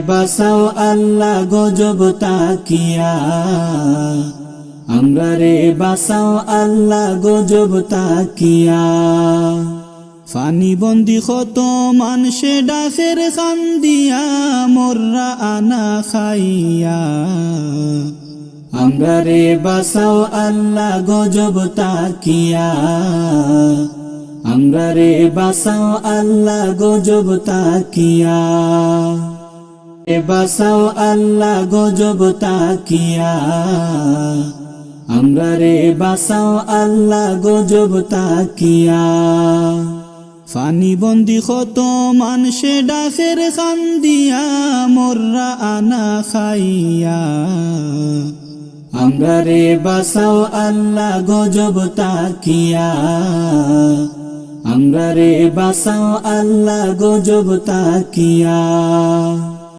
বাঁচাও আল্লাহ গজব তাকিয়া, আমরা রে বাঁচাও আল্লাহ গজব তাকিয়া। ফানি বন্দি কত মানুষে ডাকের কান্দিয়া, মোররা আনা খাইয়া, আমরা রে বাঁচাও আল্লাহ গজব তাকিয়া, আমরা রে বাঁচাও আল্লাহ গজব তাকিয়া। বাঁচাও আল্লাহ গজব তাকিয়া, আমরা রে বাঁচাও আল্লাহ গজব তাকিয়া। ফানি বন্দি কত মানুষে ডাকের কান্দিয়া, মোররা আনা খাইয়া, আমরা রে বাঁচাও আল্লাহ গজব তাকিয়া, আমরা রে বাঁচাও আল্লাহ গজব তাকিয়া।